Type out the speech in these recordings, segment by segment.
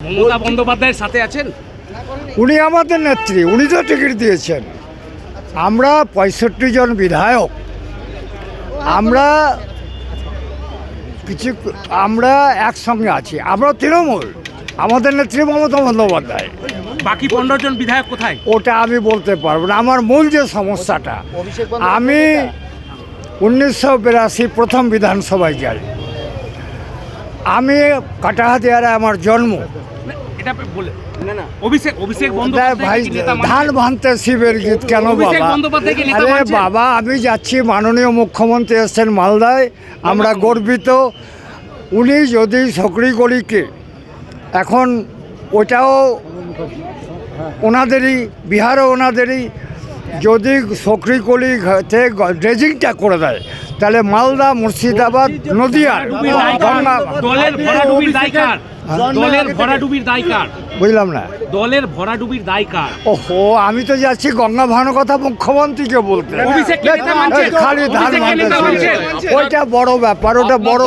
মমতা বন্দ্যোপাধ্যায়ের সাথে আছেন? উনি আমাদের নেত্রী, উনি তো টিকিট দিয়েছেন। আমরা 65 জন বিধায়ক, আমরা একসঙ্গে আছি। আমরা তৃণমূল, আমাদের নেত্রী মমতা বন্দ্যোপাধ্যায়। বাকি 15 জন বিধায়ক কোথায়? ওটা আমি বলতে পারবো না। আমার মূল যে সমস্যাটা, আমি 1982 প্রথম বিধানসভায় যাই। আমি কাটাহাতিয়ারে আমার জন্ম। এটা বলে না অভিষেক ভাই, বন্দ্যোপাধ্যায় ধান ভাঙতে শিবের গীত কেন বাবা? আরে বাবা, আমি যাচ্ছি, মাননীয় মুখ্যমন্ত্রী এসছেন মালদায়, আমরা গর্বিত। উনি যদি সকরিগলিকে, এখন ওটাও ওনাদেরই, বিহারও ওনাদেরই, যদি সকরিগলিতে ড্রেজিংটা করে দেয়, তাহলে মালদা, মুর্শিদাবাদ, নদিয়ার দলের ভরাডুবির দায়কার, দলের ভরাডুবির দায়কার। বুঝলাম না, দলের ভরাডুবির দায়কার। ওহো, আমি তো যাচ্ছি গঙ্গা ভাঙানোর কথা মুখ্যমন্ত্রীকে বলতে। খালি ধান ভাঙতে, ওইটা বড় ব্যাপার, ওটা বড়,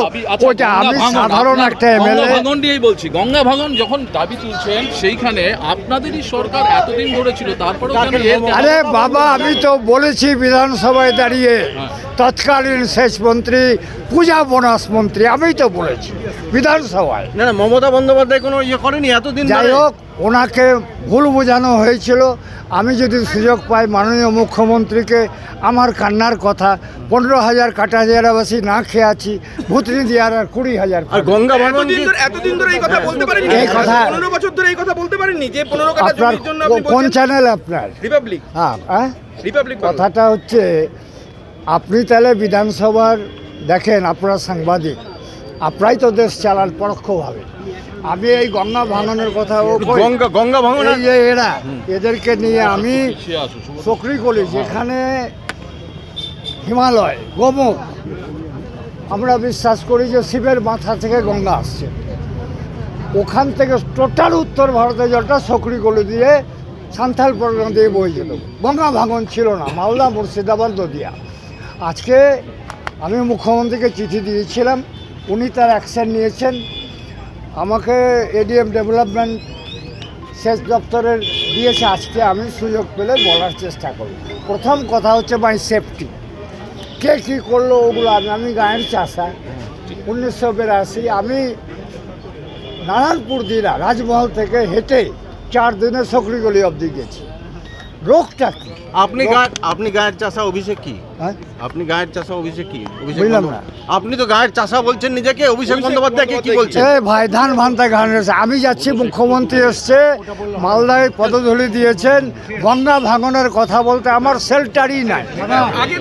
ওইটা আমি সাধারণ একটা এমএলএ। ভাঙন নিয়েই বলছি, গঙ্গা ভাঙন যখন দাবি তুলছেন সেইখানে আপনাদেরই সরকার এতদিন ধরে ছিল, তারপরেও আরে বাবা, আমি তো বলেছি বিধানসভায় দাঁড়িয়ে, তৎকালীন সেচ মন্ত্রী, পূজা বোনাস মন্ত্রী, আমি তো বলেছি বিধানসভায়। না না, মমতা বন্দ্যোপাধ্যায় কোনো ইয়ে করেনি এতদিন। যাই হোক, ওনাকে ভুল বোঝানো হয়েছিল। আমি যদি সুযোগ পাই মাননীয় মুখ্যমন্ত্রীকে আমার কান্নার কথা, 15,000 কাটাহাতিয়ারাবাসী না খেয়ে আছি, ভুতনি দিয়ার আর 20,000। আর গঙ্গা ভাঙন এতদিন ধরে এই কথা বলতে পারেননি? এই কথা 15 বছর ধরে এই কথা বলতে পারেননি যে 15 কাঠা আপনার জমির জন্য আপনি কোন বলছেন? চ্যানেল আপনার? রিপাবলিক। হ্যাঁ, রিপাবলিক। কথাটা হচ্ছে, আপনি তাহলে বিধানসভার দেখেন, আপনারা সাংবাদিক, আপনারাই তো দেশ চালান পরোক্ষভাবে। আমি এই গঙ্গা ভাঙনের কথা, গঙ্গা ভাঙন এই যে এদেরকে নিয়ে আমি সকরিগলি, যেখানে হিমালয়, গোমুখ, আমরা বিশ্বাস করি যে শিবের মাথা থেকে গঙ্গা আসছে, ওখান থেকে টোটাল উত্তর ভারতের জলটা সকরিগলি দিয়ে সান্থাল পরগনা দিয়ে বয়ে যেত। গঙ্গা ভাঙন ছিল না, মালদা, মুর্শিদাবাদ, নদিয়া। আজকে আমি মুখ্যমন্ত্রীকে চিঠি দিয়েছিলাম, উনি তার অ্যাকশন নিয়েছেন। আমাকে এডিএম ডেভেলপমেন্ট সেচ দপ্তরের দিয়েছে। আজকে আমি সুযোগ পেলে বলার চেষ্টা করব। প্রথম কথা হচ্ছে মাই সেফটি, কে কী করলো ওগুলো। আমি গায়ের চাষা, 1982 আমি নারায়ণপুর দিনা রাজমহল থেকে হেঁটে 4 দিনে সকরিগলি অবধি গেছি। রোগটা কি? আপনি গায়ের চাষা, অভিষেক কি? হ্যাঁ, আপনি গায়ের চাষা, অভিষেক কি? বুঝলাম না। আপনি তো গায়ের চাষা বলছেন নিজেকে, অভিষেক বন্দ্যোপাধ্যায়কে কি বলছেন? ভাই, ধান ভান্তা গান রয়েছে। আমি যাচ্ছি, মুখ্যমন্ত্রী এসছে মালদায়, পদধূলি দিয়েছেন, গঙ্গা ভাঙনের কথা বলতে আমার শেল্টারই নাই।